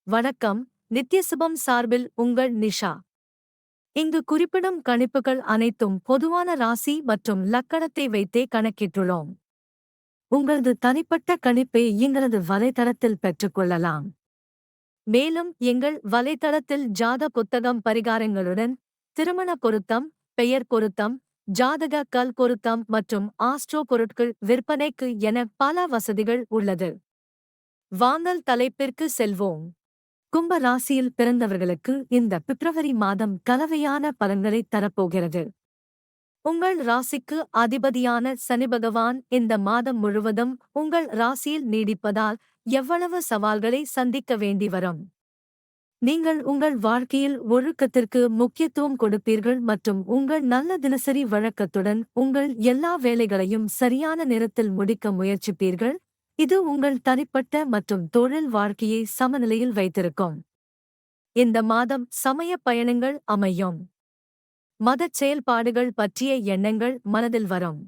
வணக்கம். நித்யசுபம் சார்பில் உங்கள் நிஷா. இங்கு குறிப்பிடும் கணிப்புகள் அனைத்தும் பொதுவான ராசி மற்றும் லக்கணத்தை வைத்தே கணக்கிட்டுள்ளோம். உங்களது தனிப்பட்ட கணிப்பை எங்களது வலைத்தளத்தில் பெற்றுக்கொள்ளலாம். மேலும் எங்கள் வலைத்தளத்தில் ஜாத புத்தகம் பரிகாரங்களுடன் திருமண பொருத்தம், பெயர் பொருத்தம், ஜாதக கல் பொருத்தம் மற்றும் ஆஸ்ட்ரோ பொருட்கள் விற்பனைக்கு என பல வசதிகள் உள்ளது. வாங்கல் தலைப்பிற்கு செல்வோம். கும்ப ராசியில் பிறந்தவர்களுக்கு இந்த பிப்ரவரி மாதம் கலவையான பலன்களை தரப்போகிறது. உங்கள் ராசிக்கு அதிபதியான சனி பகவான் இந்த மாதம் முழுவதும் உங்கள் ராசியில் நீடிப்பதால் எவ்வளவு சவால்களை சந்திக்க வேண்டி வரும். நீங்கள் உங்கள் வாழ்க்கையில் ஒழுக்கத்திற்கு முக்கியத்துவம் கொடுப்பீர்கள் மற்றும் உங்கள் நல்ல தினசரி வழக்கத்துடன் உங்கள் எல்லா வேலைகளையும் சரியான நேரத்தில் முடிக்க முயற்சிப்பீர்கள். இது உங்கள் தனிப்பட்ட மற்றும் தொழில் வாழ்க்கையை சமநிலையில் வைத்திருக்கும். இந்த மாதம் சமய பயணங்கள் அமையும். மதச் செயல்பாடுகள் பற்றிய எண்ணங்கள் மனதில் வரும்.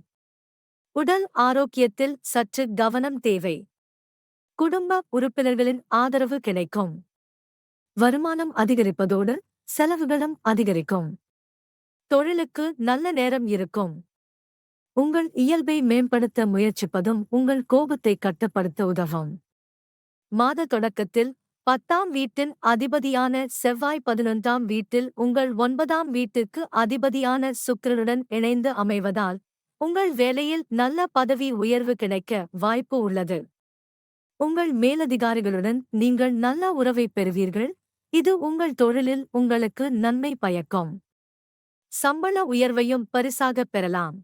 உடல் ஆரோக்கியத்தில் சற்று கவனம் தேவை. குடும்ப உறுப்பினர்களின் ஆதரவு கிடைக்கும். வருமானம் அதிகரிப்பதோடு செலவுகளும் அதிகரிக்கும். தொழிலுக்கு நல்ல நேரம் இருக்கும். உங்கள் இயல்பை மேம்படுத்த முயற்சிப்பதும் உங்கள் கோபத்தை கட்டுப்படுத்த உதவும். மாத தொடக்கத்தில் 10ஆம் வீட்டின் அதிபதியான செவ்வாய் 11ஆம் வீட்டில் உங்கள் 9ஆம் வீட்டிற்கு அதிபதியான சுக்கிரனுடன் இணைந்து அமைவதால் உங்கள் வேலையில் நல்ல பதவி உயர்வு கிடைக்க வாய்ப்பு உள்ளது. உங்கள் மேலதிகாரிகளுடன் நீங்கள் நல்ல உறவை பெறுவீர்கள். இது உங்கள் தொழிலில் உங்களுக்கு நன்மை பயக்கும். சம்பள உயர்வையும் பரிசாகப் பெறலாம்.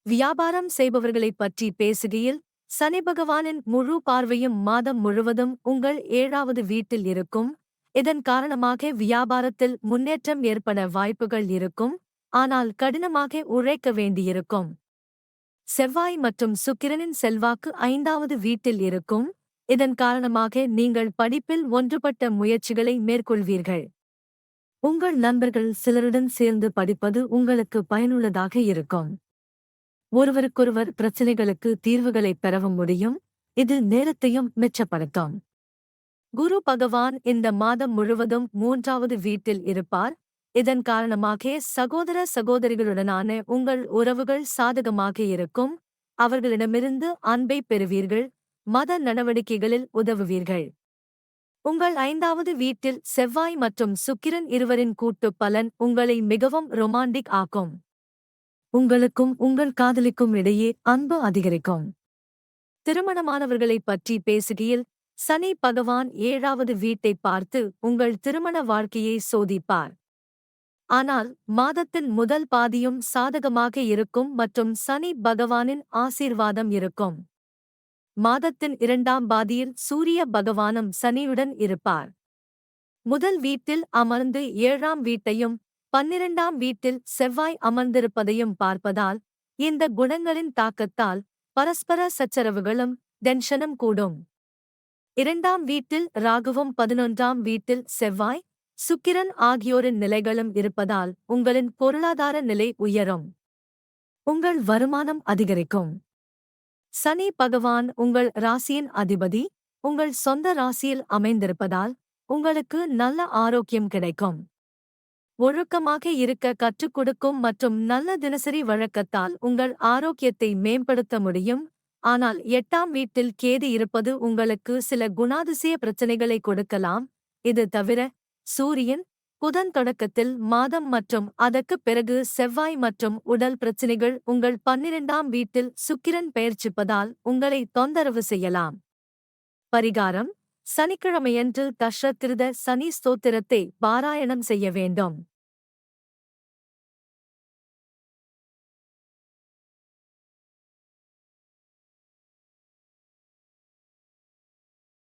வியாபாரம் செய்பவர்களைப் பற்றி பேசுகையில் சனி பகவானின் முழு பார்வையும் மாதம் முழுவதும் உங்கள் 7வது வீட்டில் இருக்கும். இதன் காரணமாக வியாபாரத்தில் முன்னேற்றம் ஏற்பட வாய்ப்புகள் இருக்கும். ஆனால் கடினமாக உழைக்க வேண்டியிருக்கும். செவ்வாய் மற்றும் சுக்கிரனின் செல்வாக்கு 5வது வீட்டில் இருக்கும். இதன் காரணமாக நீங்கள் படிப்பில் ஒன்றுபட்ட முயற்சிகளை மேற்கொள்வீர்கள். உங்கள் நண்பர்கள் சிலருடன் சேர்ந்து படிப்பது உங்களுக்கு பயனுள்ளதாக இருக்கும். ஒருவருக்கொருவர் பிரச்சினைகளுக்கு தீர்வுகளைப் பெறவும் முடியும். இது நேரத்தையும் மிச்சப்படுத்தும். குரு பகவான் இந்த மாதம் முழுவதும் 3வது வீட்டில் இருப்பார். இதன் காரணமாக சகோதர சகோதரிகளுடனான உங்கள் உறவுகள் சாதகமாக இருக்கும். அவர்களிடமிருந்து அன்பை பெறுவீர்கள். மத நடவடிக்கைகளில் உதவுவீர்கள். உங்கள் 5வது வீட்டில் செவ்வாய் மற்றும் சுக்கிரன் இருவரின் கூட்டுப் பலன் உங்களை மிகவும் ரொமான்டிக் ஆக்கும். உங்களுக்கும் உங்கள் காதலிக்கும் இடையே அன்பு அதிகரிக்கும். திருமணமானவர்களைப் பற்றி பேசுகையில் சனி பகவான் 7வது வீட்டை பார்த்து உங்கள் திருமண வாழ்க்கையை சோதிப்பார். ஆனால் மாதத்தின் முதல் பாதியும் சாதகமாக இருக்கும் மற்றும் சனி பகவானின் ஆசீர்வாதம் இருக்கும். மாதத்தின் 2ஆம் பாதியில் சூரிய பகவானும் சனியுடன் இருப்பார். முதல் வீட்டில் அமர்ந்து 7ஆம் வீட்டையும் 12ஆம் வீட்டில் செவ்வாய் அமர்ந்திருப்பதையும் பார்ப்பதால் இந்த குணங்களின் தாக்கத்தால் பரஸ்பர சச்சரவுகளும் டென்ஷனும் கூடும். 2ஆம் வீட்டில் ராகுவும் 11ஆம் வீட்டில் செவ்வாய், சுக்கிரன் ஆகியோரின் நிலைகளும் இருப்பதால் உங்களின் பொருளாதார நிலை உயரும். உங்கள் வருமானம் அதிகரிக்கும். சனி பகவான் உங்கள் ராசியின் அதிபதி உங்கள் சொந்த ராசியில் அமைந்திருப்பதால் உங்களுக்கு நல்ல ஆரோக்கியம் கிடைக்கும். ஒழுக்கமாக இருக்க கற்றுக் கொடுக்கும் மற்றும் நல்ல தினசரி வழக்கத்தால் உங்கள் ஆரோக்கியத்தை மேம்படுத்த முடியும். ஆனால் 8ஆம் வீட்டில் கேது இருப்பது உங்களுக்கு சில குணாதிசய பிரச்சினைகளை கொடுக்கலாம். இது தவிர சூரியன், புதன் தொடக்கத்தில் மாதம் மற்றும் அதற்குப் பிறகு செவ்வாய் மற்றும் உடல் பிரச்சினைகள் உங்கள் 12ஆம் வீட்டில் சுக்கிரன் பெயர்ச்சிப்பதால் உங்களை தொந்தரவு செய்யலாம். பரிகாரம்: சனிக்கிழமையன்று தஷ்ரத்திருத சனி ஸ்தோத்திரத்தை பாராயணம் செய்ய வேண்டும்.